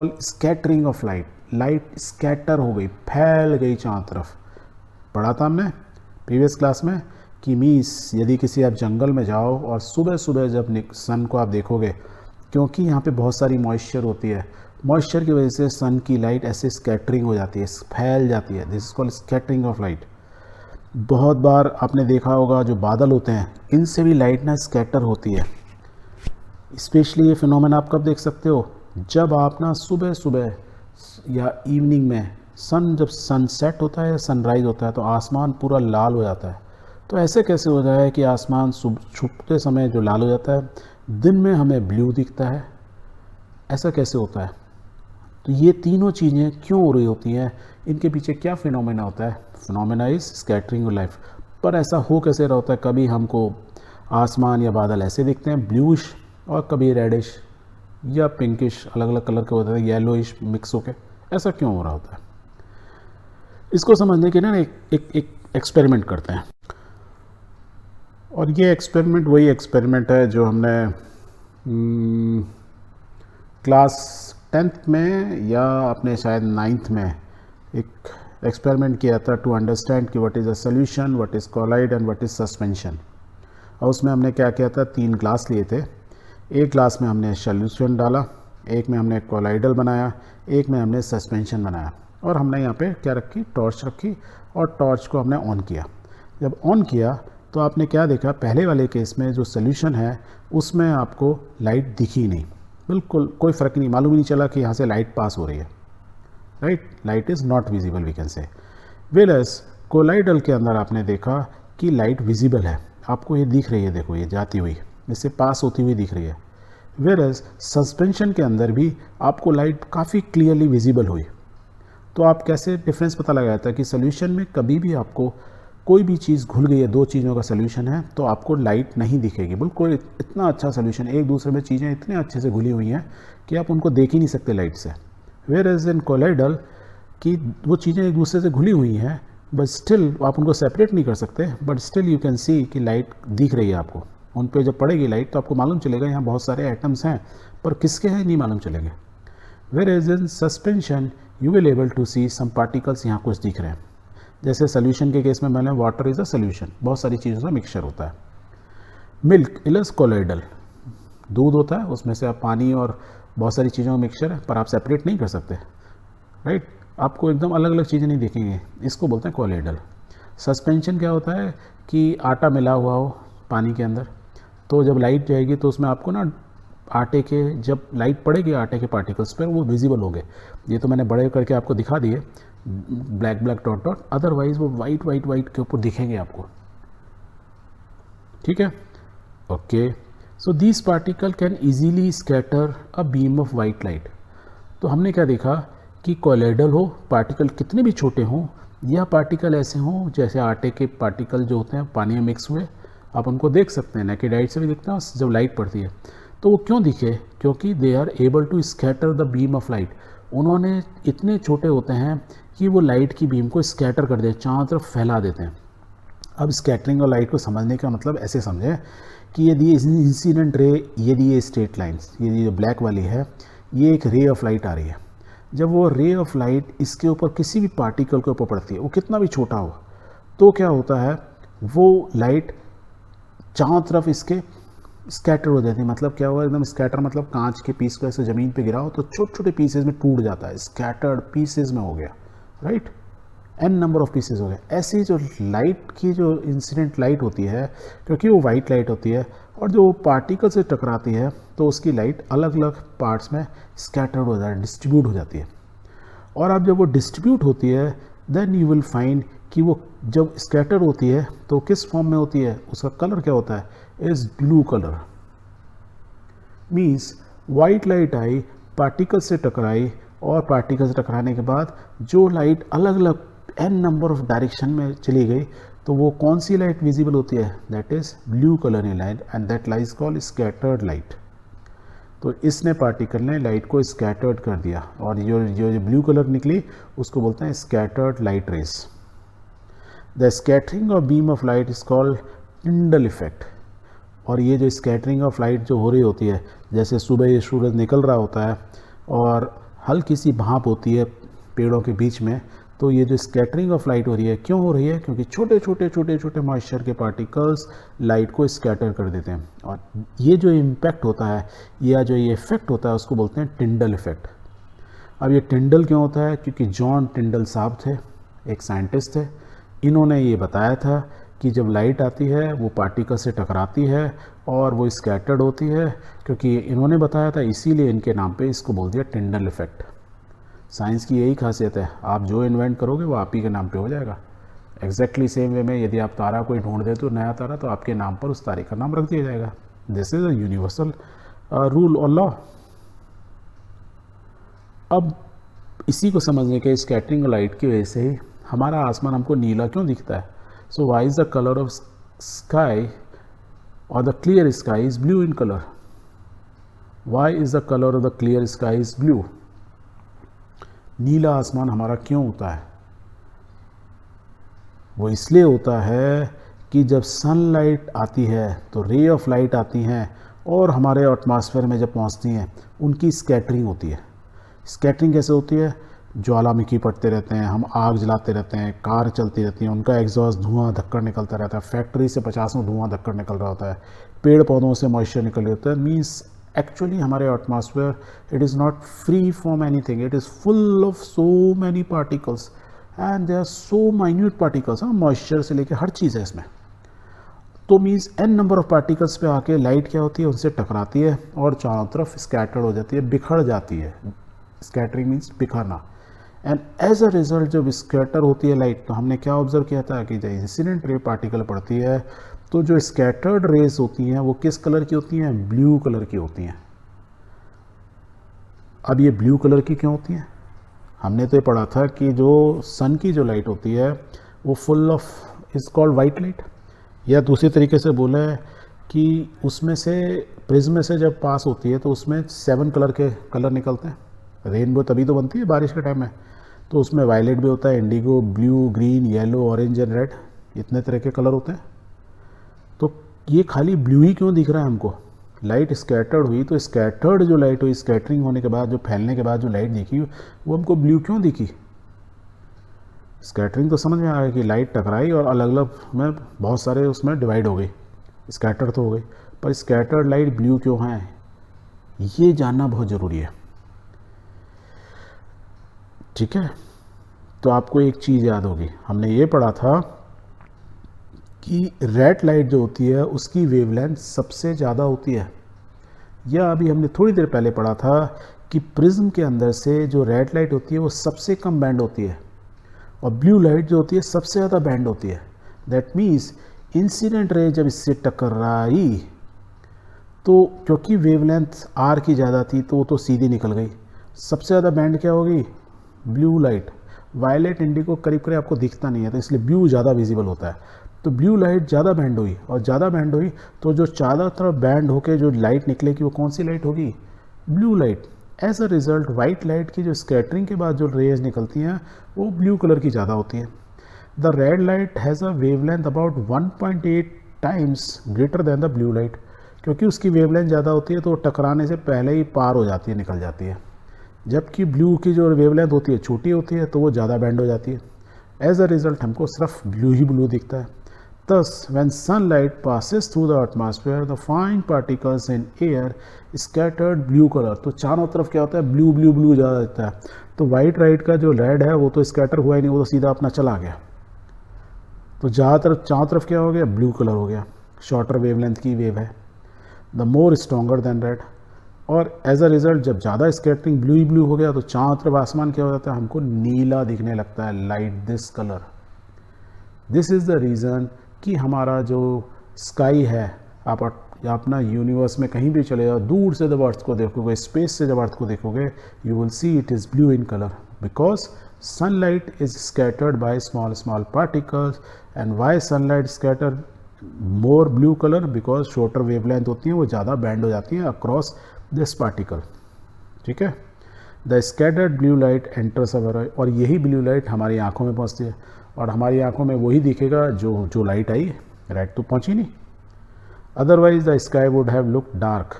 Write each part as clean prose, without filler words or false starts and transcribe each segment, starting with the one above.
Scattering of light, light scatter हो गई, फैल गई चारों तरफ। पढ़ा था हमने प्रीवियस क्लास में कि मीन्स यदि किसी आप जंगल में जाओ और सुबह सुबह जब सन को आप देखोगे, क्योंकि यहाँ पे बहुत सारी मॉइस्चर होती है, मॉइस्चर की वजह से सन की लाइट ऐसे स्कैटरिंग हो जाती है, फैल जाती है। This is called scattering of light. बहुत बार आपने देखा होगा जो बादल होते हैं इनसे भी लाइट ना स्कैटर होती है। स्पेशली ये फिनोमेना आप कब देख सकते हो, जब आप ना सुबह सुबह या इवनिंग में जब सनसेट होता है या सनराइज़ होता है तो आसमान पूरा लाल हो जाता है। तो ऐसे कैसे हो जाए कि आसमान छुपते समय जो लाल हो जाता है, दिन में हमें ब्लू दिखता है, ऐसा कैसे होता है? तो ये तीनों चीज़ें क्यों हो रही होती हैं, इनके पीछे क्या फिनोमेना होता है? Phenomena is scattering of life. पर ऐसा हो कैसे रहा होता है, कभी हमको आसमान या बादल ऐसे दिखते हैं ब्लूइश, और कभी रेडिश या पिंकिश, अलग अलग कलर के होते हैं, येलोइश मिक्स होके, ऐसा क्यों हो रहा होता है? इसको समझने के लिए एक एक्सपेरिमेंट करते हैं। और ये एक्सपेरिमेंट वही एक्सपेरिमेंट है जो हमने क्लास 10th में या अपने शायद 9th में एक एक्सपेरिमेंट किया था, टू अंडरस्टैंड कि what is a solution, what is colloid and what is suspension. और उसमें हमने क्या किया था, 3 ग्लास लिए थे। एक ग्लास में हमने सोल्यूशन डाला, एक में हमने कोलाइडल बनाया, एक में हमने सस्पेंशन बनाया, और हमने यहाँ पे क्या रखी, टॉर्च रखी, और टॉर्च को हमने ऑन किया। जब ऑन किया तो आपने क्या देखा, पहले वाले केस में जो सोल्यूशन है उसमें आपको लाइट दिखी नहीं, बिल्कुल कोई फ़र्क नहीं, मालूम ही नहीं चला कि यहाँ से लाइट पास हो रही है, right, light is not visible we can say. Whereas colloidal के अंदर आपने देखा कि लाइट विजिबल है, आपको ये दिख रही है, देखो ये जाती हुई, इससे पास होती हुई दिख रही है। वेरस सस्पेंशन के अंदर भी आपको लाइट काफ़ी क्लियरली विजिबल हुई। तो आप कैसे डिफरेंस पता लगाया था कि सोल्यूशन में कभी भी आपको कोई भी चीज़ घुल गई है, 2 चीज़ों का सोल्यूशन है, तो आपको लाइट नहीं दिखेगी, बिल्कुल इतना अच्छा सोल्यूशन, एक दूसरे में चीज़ें इतने अच्छे से घुली हुई हैं कि आप उनको देख ही नहीं सकते लाइट से। वेयर एज इन कोलाइडल कि वो चीज़ें एक दूसरे से घुली हुई हैं, बट स्टिल आप उनको सेपरेट नहीं कर सकते, but still you can see कि लाइट दिख रही है आपको। उन पर जब पड़ेगी लाइट तो आपको मालूम चलेगा यहाँ बहुत सारे एटम्स हैं, पर किसके हैं नहीं मालूम चलेंगे। Whereas in suspension you will able to see some particles, यहाँ कुछ दिख रहे हैं। जैसे सोल्यूशन के केस में मैंने वाटर इज़ अ सोल्यूशन, बहुत सारी चीज़ों का मिक्सचर होता है। मिल्क इज कोलाइडल, दूध होता है, उसमें से आप पानी और बहुत सारी चीज़ों का मिक्सचर है, पर आप सेपरेट नहीं कर सकते, राइट, आपको एकदम अलग अलग चीज़ें नहीं दिखेंगी, इसको बोलते हैं कोलाइडल। सस्पेंशन क्या होता है कि आटा मिला हुआ हो पानी के अंदर, तो जब लाइट जाएगी तो उसमें आपको ना आटे के, जब लाइट पड़ेगी आटे के पार्टिकल्स पर वो विजिबल होंगे। ये तो मैंने बड़े करके आपको दिखा दिए, black black dot dot, otherwise वो वाइट वाइट वाइट के ऊपर दिखेंगे आपको, ठीक है, okay. So this particle can easily scatter a beam of white light. तो हमने क्या देखा कि कोलाइडल हो, पार्टिकल कितने भी छोटे हों, या पार्टिकल ऐसे हों जैसे आटे के पार्टिकल जो होते हैं पानी में मिक्स हुए, आप उनको देख सकते हैं, नेकेड आइट से भी दिखते हैं जब लाइट पड़ती है। तो वो क्यों दिखे, क्योंकि they are able to scatter the beam of light. उन्होंने इतने छोटे होते हैं कि वो लाइट की बीम को स्कैटर कर दे, चारों तरफ फैला देते हैं। अब स्कैटरिंग और लाइट को समझने का मतलब ऐसे समझें कि यदि इंसिडेंट रे, यदि ये स्ट्रेट लाइन्स, यदि जो ब्लैक वाली है ये एक रे ऑफ लाइट आ रही है, जब वो रे ऑफ लाइट इसके ऊपर किसी भी पार्टिकल के ऊपर पड़ती है, वो कितना भी छोटा हो, तो क्या होता है, वो लाइट चारों तरफ इसके स्कैटर हो जाती है। मतलब क्या हुआ, एकदम स्कैटर मतलब कांच के पीस को ऐसे ज़मीन पे गिराओ तो छोटे छोटे पीसेज में टूट जाता है, स्कैटर्ड पीसेज में हो गया, right, n number of pieces हो गए। ऐसी जो लाइट की जो इंसिडेंट लाइट होती है, क्योंकि वो वाइट लाइट होती है और जो पार्टिकल से टकराती है तो उसकी लाइट अलग अलग पार्ट्स में स्कैटर्ड हो जाती है, डिस्ट्रीब्यूट हो जाती है। और अब जब वो डिस्ट्रीब्यूट होती है देन यू विल फाइंड कि वो जब स्कैटर होती है तो किस फॉर्म में होती है, उसका कलर क्या होता है, is blue colour. Means white light I, particle से टकराई, और पार्टिकल से टकराने के बाद जो लाइट अलग अलग n नंबर ऑफ डायरेक्शन में चली गई, तो वो कौन सी लाइट विजिबल होती है, that is blue colour in light, and that light is called scattered light. तो इसने पार्टिकल ने लाइट को स्कैटर्ड कर दिया, और जो ब्लू कलर निकली उसको बोलते हैं scattered light rays. The scattering of beam of light is called Tyndall effect. और ये जो स्कैटरिंग ऑफ लाइट जो हो रही होती है, जैसे सुबह ये सूरज निकल रहा होता है और हल्की सी भाप होती है पेड़ों के बीच में, तो ये जो स्कैटरिंग ऑफ लाइट हो रही है, क्यों हो रही है? क्योंकि छोटे छोटे छोटे छोटे मॉइस्चर के पार्टिकल्स लाइट को स्कैटर कर देते हैं, और ये जो इम्पैक्ट होता है या जो ये इफेक्ट होता है उसको बोलते हैं टिंडल इफेक्ट। अब ये टिंडल क्यों होता है? क्योंकि जॉन टिंडल साहब थे, एक साइंटिस्ट थे, इन्होंने ये बताया था कि जब लाइट आती है वो पार्टिकल से टकराती है और वो स्कैटर्ड होती है, क्योंकि इन्होंने बताया था, इसीलिए इनके नाम पे इसको बोल दिया टिंडल इफेक्ट। साइंस की यही खासियत है, आप जो इन्वेंट करोगे वो आप ही के नाम पे हो जाएगा। एग्जैक्टली सेम वे में यदि आप तारा कोई ढूंढ दे तो नया तारा, तो आपके नाम पर उस तारे का नाम रख दिया जाएगा। This is a universal rule और लॉ। अब इसी को समझने के स्कैटरिंग लाइट की वजह से ही हमारा आसमान हमको नीला क्यों दिखता है। So why is the colour of sky और the clear sky is blue in colour? Why is the colour of the clear sky is blue? नीला आसमान हमारा क्यों होता है? वो इसलिए होता है कि जब सनलाइट आती है तो रे ऑफ लाइट आती हैं और हमारे एटमॉस्फेयर में जब पहुंचती हैं उनकी स्कैटरिंग होती है। स्कैटरिंग कैसे होती है? ज्वालामुखी पड़ते रहते हैं, हम आग जलाते रहते हैं, कार चलती रहती हैं, उनका एग्जॉस्ट धुआं धक्कड़ निकलता रहता है, फैक्ट्री से 50 धुआं धक्कड़ निकल रहा होता है, पेड़ पौधों से मॉइस्चर निकल रहा होता है। मीन्स एक्चुअली हमारे atmosphere it is not free from anything, it is full of so many particles and they are so minute particles. Moisture से लेकर हर चीज़ है इसमें। तो means an number of particles पे आके लाइट क्या होती है, उनसे टकराती है और चारों तरफ स्कैटर्ड हो जाती है, बिखर जाती है। स्कैटरिंग मीन्स बिखरना। एंड एज अ रिजल्ट जब स्कैटर होती है लाइट, तो हमने क्या ऑब्जर्व किया था कि जब इंसिडेंट रे पार्टिकल पड़ती है तो जो स्कैटर्ड रेज होती हैं वो किस कलर की होती हैं? ब्लू कलर की होती हैं। अब ये ब्लू कलर की क्यों होती हैं? हमने तो ये पढ़ा था कि जो सन की जो लाइट होती है वो full of is called white light, या दूसरी तरीके से बोला है कि उसमें से प्रिज्म से जब पास होती है तो उसमें 7 कलर के कलर निकलते हैं। रेनबो तभी तो बनती है बारिश के टाइम में, तो उसमें वायलेट भी होता है, Indigo, blue, green, yellow, orange and red, इतने तरह के कलर होते हैं। तो ये खाली ब्लू ही क्यों दिख रहा है हमको? लाइट स्कैटर्ड हुई तो स्कैटर्ड जो लाइट हुई, स्कैटरिंग होने के बाद, जो फैलने के बाद जो लाइट दिखी वो हमको ब्लू क्यों दिखी? स्कैटरिंग तो समझ में आ गया कि लाइट टकराई और अलग अलग में बहुत सारे उसमें डिवाइड हो गई, स्कैटर तो हो गई, पर स्कैटर्ड लाइट ब्लू क्यों है ये जानना बहुत ज़रूरी है। ठीक है, तो आपको एक चीज़ याद होगी, हमने ये पढ़ा था कि रेड लाइट जो होती है उसकी वेवलेंथ सबसे ज़्यादा होती है, या अभी हमने थोड़ी देर पहले पढ़ा था कि प्रिज्म के अंदर से जो रेड लाइट होती है वो सबसे कम बैंड होती है और ब्लू लाइट जो होती है सबसे ज़्यादा बैंड होती है। दैट मीन्स इंसिडेंट रे जब इससे टकराई तो क्योंकि वेवलेंथ आर की ज़्यादा थी तो वो तो सीधी निकल गई, सबसे ज़्यादा बैंड क्या होगी? Blue light. वायलेट, इंडिगो करीब करीब आपको दिखता नहीं है, तो इसलिए ब्लू ज़्यादा विजिबल होता है। तो ब्लू लाइट ज़्यादा बैंड हुई, और ज़्यादा बैंड हुई तो जो चारों तरफ बैंड होके जो लाइट निकलेगी वो कौन सी लाइट होगी? Blue light. As a result white light की जो स्कैटरिंग के बाद जो रेज निकलती हैं वो ब्लू कलर की ज़्यादा होती है। The red light has a wavelength about 1.8 times greater than the blue light. क्योंकि उसकी वेवलेंथ ज़्यादा होती है तो टकराने से पहले ही पार हो जाती है, निकल जाती है, जबकि ब्लू की जो वेवलेंथ होती है छोटी होती है तो वो ज़्यादा बैंड हो जाती है। एज अ रिजल्ट हमको सिर्फ ब्लू ही ब्लू दिखता है। Thus, when sunlight passes through the atmosphere, the fine particles in air scattered blue color। तो चारों तरफ क्या होता है? ब्लू ब्लू ब्लू ज़्यादा दिखता है। तो वाइट लाइट का जो रेड है वो तो स्कैटर हुआ ही नहीं, वो तो सीधा अपना चला गया। तो चारों तरफ क्या हो गया? ब्लू कलर हो गया। शॉर्टर वेवलेंथ की वेव है, the more stronger than red. और एज अ रिजल्ट जब ज़्यादा स्कैटरिंग ब्लू ही ब्लू हो गया तो चारों तरफ आसमान क्या हो जाता है? हमको नीला दिखने लगता है, light this colour. This is the reason कि हमारा जो स्काई है, आप अपना यूनिवर्स में कहीं भी चले जाओ, दूर से जब अर्थ को देखोगे, स्पेस से जब अर्थ को देखोगे, you will see it is blue in colour, because sunlight is scattered by small small particles. And why sunlight scatter more blue colour? Because shorter wavelength होती हैं, वो ज़्यादा बैंड हो जाती हैं अक्रॉस दिस पार्टिकल। ठीक है, the scattered blue light enters our eye, और यही ब्लू लाइट हमारी आंखों में पहुंचती है, और हमारी आंखों में वही दिखेगा जो लाइट आई, रेड तो पहुंची नहीं। Otherwise the sky would have look dark.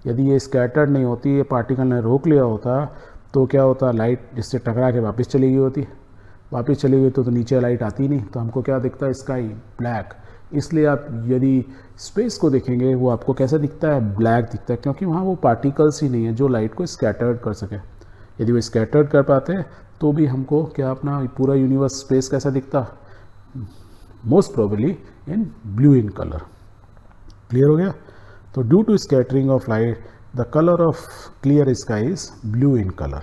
यदि ये स्कैटर्ड नहीं होती, ये पार्टिकल ने रोक लिया होता, तो क्या होता है, लाइट जिससे टकरा के वापस चली गई होती, वापस चली गई तो नीचे लाइट आती नहीं, तो हमको क्या दिखता है, स्काई ब्लैक। इसलिए आप यदि स्पेस को देखेंगे वो आपको कैसा दिखता है, ब्लैक दिखता है, क्योंकि वहाँ वो पार्टिकल्स ही नहीं है जो लाइट को स्कैटर्ड कर सके। यदि वो स्कैटर्ड कर पाते तो भी हमको क्या अपना पूरा यूनिवर्स स्पेस कैसा दिखता, most probably in blue in colour. Clear हो गया। तो due to scattering of light the colour of clear sky is blue in colour.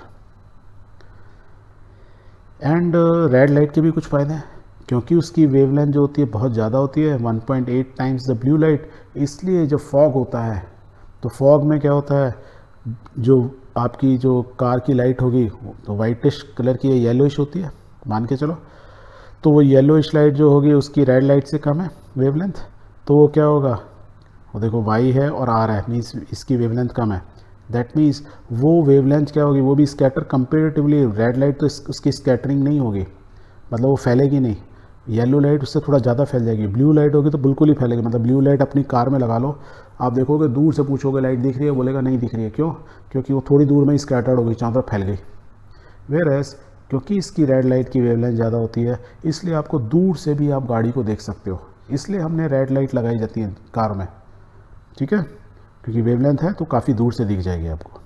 And red light के भी कुछ फ़ायदे हैं, क्योंकि उसकी वेवलेंथ जो होती है बहुत ज़्यादा होती है, 1.8 टाइम्स द ब्लू लाइट। इसलिए जब फॉग होता है तो फॉग में क्या होता है, जो आपकी जो कार की लाइट होगी तो वाइटिश कलर की, येलोइश होती है मान के चलो, तो वो येलोइश लाइट जो होगी उसकी रेड लाइट से कम है वेवलेंथ, तो वो क्या होगा, वो देखो वाई है और आर है, मीन्स इसकी वेवलेंथ कम है। दैट मीन्स वो वेवलेंथ क्या होगी, वो भी स्कैटर कंपेरेटिवली, रेड लाइट तो उसकी स्कैटरिंग नहीं होगी, मतलब वो फैलेगी नहीं। येलो लाइट उससे थोड़ा ज़्यादा फैल जाएगी, ब्लू लाइट होगी तो बिल्कुल ही फैलेगी। मतलब ब्लू लाइट अपनी कार में लगा लो, आप देखोगे दूर से पूछोगे लाइट दिख रही है, बोलेगा नहीं दिख रही है। क्यों? क्योंकि वो थोड़ी दूर में ही स्कैटर्ड होगी, चारों तरफ फैल गई। वेयरएज क्योंकि इसकी रेड लाइट की वेवलेंथ ज़्यादा होती है, इसलिए आपको दूर से भी आप गाड़ी को देख सकते हो, इसलिए हमने रेड लाइट लगाई जाती है कार में, ठीक है, क्योंकि वेवलेंथ है तो काफ़ी दूर से दिख जाएगी आपको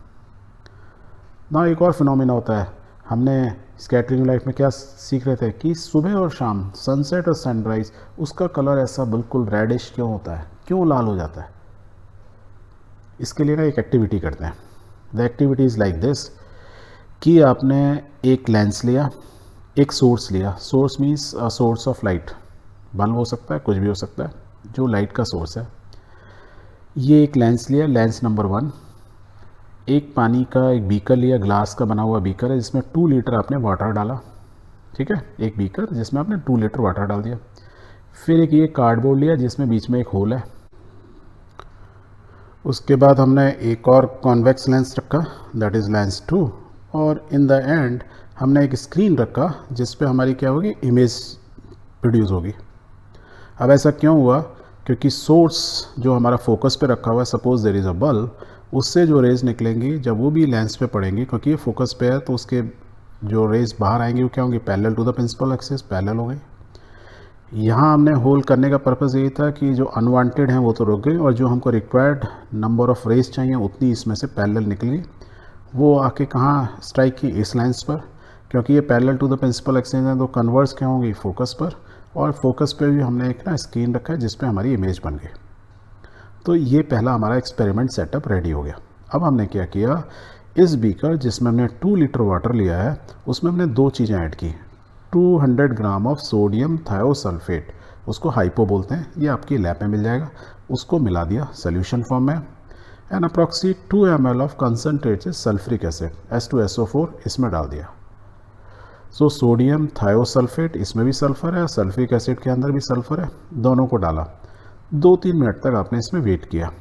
ना। एक और फिनोमिना होता है, हमने स्कैटरिंग लाइट में क्या सीख रहे थे कि सुबह और शाम, सनसेट और सनराइज, उसका कलर ऐसा बिल्कुल रेडिश क्यों होता है, क्यों लाल हो जाता है। इसके लिए ना एक एक्टिविटी करते हैं। The activity is like this, कि आपने एक लेंस लिया, एक सोर्स लिया, source means source of light, bulb हो सकता है, कुछ भी हो सकता है, जो लाइट का सोर्स है। ये एक लेंस लिया, लेंस नंबर 1, एक पानी का एक बीकर लिया, ग्लास का बना हुआ बीकर है, जिसमें 2 लीटर आपने वाटर डाला, ठीक है, एक बीकर जिसमें आपने 2 लीटर वाटर डाल दिया। फिर एक ये कार्डबोर्ड लिया जिसमें बीच में एक होल है। उसके बाद हमने एक और कॉन्वेक्स लेंस रखा, दैट इज़ लेंस 2, और इन द एंड हमने एक स्क्रीन रखा जिस पे हमारी क्या होगी, इमेज प्रोड्यूस होगी। अब ऐसा क्यों हुआ, क्योंकि सोर्स जो हमारा फोकस पे रखा हुआ है, suppose there is a bulb, उससे जो रेज निकलेंगी जब वो भी लेंस पे पड़ेंगी, क्योंकि ये फोकस पे है तो उसके जो रेज बाहर आएंगी वो क्या होंगी, parallel to the principal axis, parallel हो गई। यहाँ हमने होल करने का पर्पज़ यही था कि जो अनवांटेड हैं वो तो रुक गए, और जो हमको रिक्वायर्ड नंबर ऑफ रेज चाहिए उतनी इसमें से पैरेलल निकली, वो आके कहाँ स्ट्राइक की, इस लेंस पर, क्योंकि ये parallel to the principal axis है तो कन्वर्स क्या होंगी, फोकस पर, और फोकस पे भी हमने एक ना स्क्रीन रखा है जिस पे हमारी इमेज बन गई। तो ये पहला हमारा एक्सपेरिमेंट सेटअप रेडी हो गया। अब हमने क्या किया, इस बीकर जिसमें हमने 2 लीटर वाटर लिया है उसमें हमने 2 चीज़ें ऐड की, 200 ग्राम ऑफ सोडियम थायोसल्फेट, उसको हाइपो बोलते हैं, ये आपकी लैब में मिल जाएगा, उसको मिला दिया सोल्यूशन फॉर्म में, and approx 2 ml of concentrated sulphuric acid H2SO4 इसमें डाल दिया। सो सोडियम थायोसल्फेट, इसमें भी सल्फ़र है, सल्फ्रिक एसिड के अंदर भी सल्फ़र है, दोनों को डाला। 2-3 मिनट तक आपने इसमें वेट किया।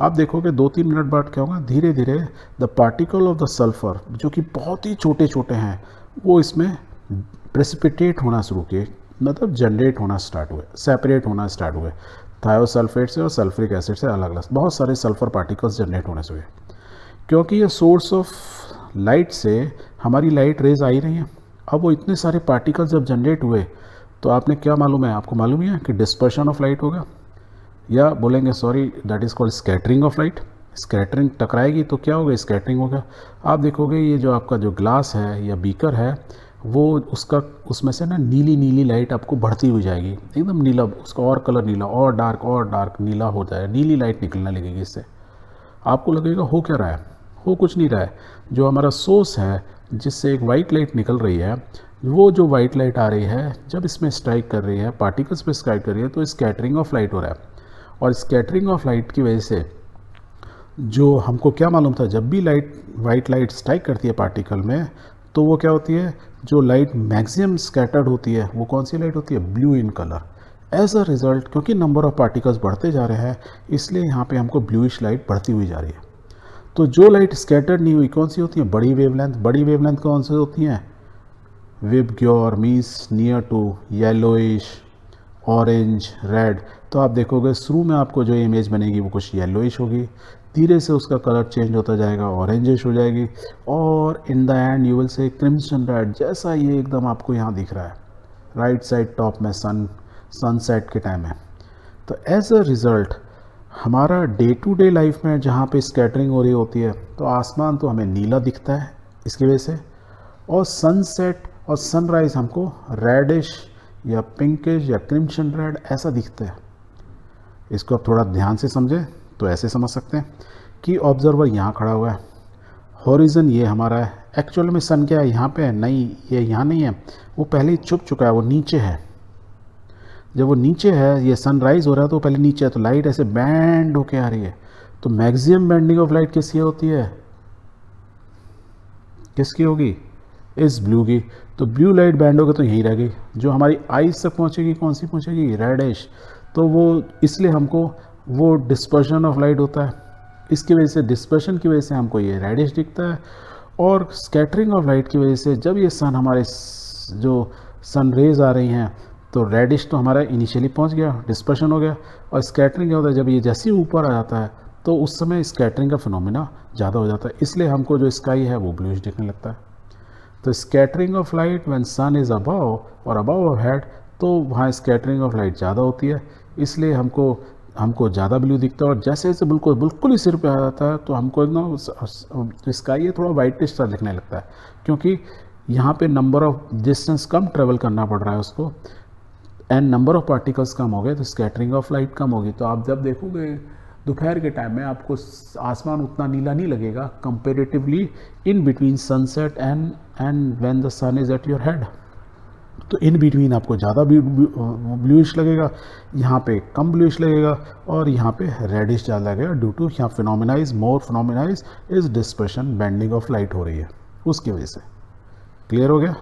आप देखोगे 2-3 मिनट बाद क्या होगा, धीरे धीरे the particle of the sulphur, जो कि बहुत ही छोटे छोटे हैं, वो इसमें प्रेसिपिटेट होना शुरू किए, मतलब जनरेट होना स्टार्ट हुए, सेपरेट होना स्टार्ट हुए, थायोसल्फेट से और सल्फ्रिक एसिड से अलग अलग बहुत सारे सल्फ़र पार्टिकल्स जनरेट होने से हुए। क्योंकि ये सोर्स ऑफ लाइट से हमारी लाइट रेज आ ही रही हैं, अब वो इतने सारे पार्टिकल्स जब जनरेट हुए तो आपने क्या मालूम है, आपको मालूम ही है कि डिस्पर्शन ऑफ लाइट होगा, या बोलेंगे sorry that is called scattering of light. Scattering टकराएगी तो क्या होगा, स्कैटरिंग होगा। आप देखोगे ये जो आपका जो ग्लास है या बीकर है, वो उसमें से ना नीली नीली लाइट आपको बढ़ती हुई जाएगी, एकदम नीला, उसका और कलर नीला और डार्क नीला हो जाएगा, नीली लाइट निकलने लगेगी इससे। आपको लगेगा हो क्या रहा है, हो कुछ नहीं रहा है। जो हमारा सोर्स है जिससे एक वाइट लाइट निकल रही है, वो जो वाइट लाइट आ रही है जब इसमें स्ट्राइक कर रही है, पार्टिकल्स पे स्ट्राइक कर रही है, तो स्कैटरिंग ऑफ लाइट हो रहा है। और स्कैटरिंग ऑफ लाइट की वजह से जो हमको क्या मालूम था, जब भी वाइट लाइट स्ट्राइक करती है पार्टिकल में, तो वो क्या होती है, जो लाइट मैक्सिमम स्कैटर्ड होती है वो कौन सी लाइट होती है, blue in colour. As a result, क्योंकि नंबर ऑफ पार्टिकल्स बढ़ते जा रहे हैं, इसलिए यहाँ पे हमको ब्लूइश लाइट बढ़ती हुई जा रही है। तो जो लाइट स्कैटर्ड नहीं हुई कौन सी होती है, बड़ी वेवलेंथ। बड़ी वेवलेंथ कौन सी होती हैं, VIBGYOR means near to yellowish, orange, red. तो आप देखोगे शुरू में आपको जो इमेज बनेगी वो कुछ येलोइश होगी, धीरे से उसका कलर चेंज होता जाएगा, ऑरेंजिश हो जाएगी, और in the end you will say crimson red, जैसा ये एकदम आपको यहाँ दिख रहा है राइट साइड टॉप में सनसेट के टाइम में। तो एज अ रिज़ल्ट हमारा डे टू डे लाइफ में जहाँ पे स्कैटरिंग हो रही होती है तो आसमान तो हमें नीला दिखता है इसकी वजह से, और सनसेट और सनराइज़ हमको रेडिश या पिंकिश या क्रिम्सन रेड ऐसा दिखता है। इसको आप थोड़ा ध्यान से समझें तो ऐसे समझ सकते हैं कि ऑब्जर्वर यहाँ खड़ा हुआ है, हॉरिजन ये हमारा है, एक्चुअल में सन क्या है यहाँ पे है, नहीं ये यहाँ नहीं है, वो पहले ही छुप चुका है, वो नीचे है। जब वो नीचे है, ये सनराइज़ हो रहा है तो पहले नीचे है, तो लाइट ऐसे बैंड होके आ रही है। तो मैक्सिमम बैंडिंग ऑफ लाइट किसकी होती है, किसकी होगी, इस ब्लू की। तो ब्लू लाइट बैंड होगी तो यहीं रह गई, जो हमारी आइज तक पहुंचेगी कौन सी पहुंचेगी, रेडिश। तो वो इसलिए हमको वो डिस्पर्शन ऑफ लाइट होता है, इसकी वजह से डिस्पर्शन की वजह से हमको ये रेडिश दिखता है। और स्कैटरिंग ऑफ लाइट की वजह से जब ये सन हमारे जो सन रेज आ रही हैं तो रेडिश तो हमारा इनिशियली पहुंच गया, डिस्पर्शन हो गया। और स्कैटरिंग क्या होता है, जब ये जैसे ही ऊपर आ जाता है तो उस समय स्कैटरिंग का फिनोमिना ज़्यादा हो जाता है, इसलिए हमको जो स्काई है वो ब्लूइश दिखने लगता है। तो scattering of light when sun is above और अबव अवर हेड, तो वहाँ स्कैटरिंग ऑफ लाइट ज़्यादा होती है, इसलिए हमको ज़्यादा ब्लू दिखता है। और जैसे जैसे बिल्कुल ही सिर पे आ जाता है तो हमको एकदम स्काई है थोड़ा वाइटिश सा दिखने लगता है, क्योंकि यहाँ पे number of distance come travel करना पड़ रहा है उसको, एंड नंबर ऑफ पार्टिकल्स कम हो गए तो स्कैटरिंग ऑफ लाइट कम होगी। तो आप जब देखोगे दोपहर के टाइम में आपको आसमान उतना नीला नहीं लगेगा comparatively in between sunset and when the sun is at your head. तो इन बिटवीन आपको ज़्यादा ब्लूइश लगेगा, यहाँ पे कम ब्लूइश लगेगा, और यहाँ पे रेडिश ज़्यादा लगेगा ड्यू टू यहाँ phenomena is dispersion, bending of light हो रही है उसकी वजह से। क्लियर हो गया।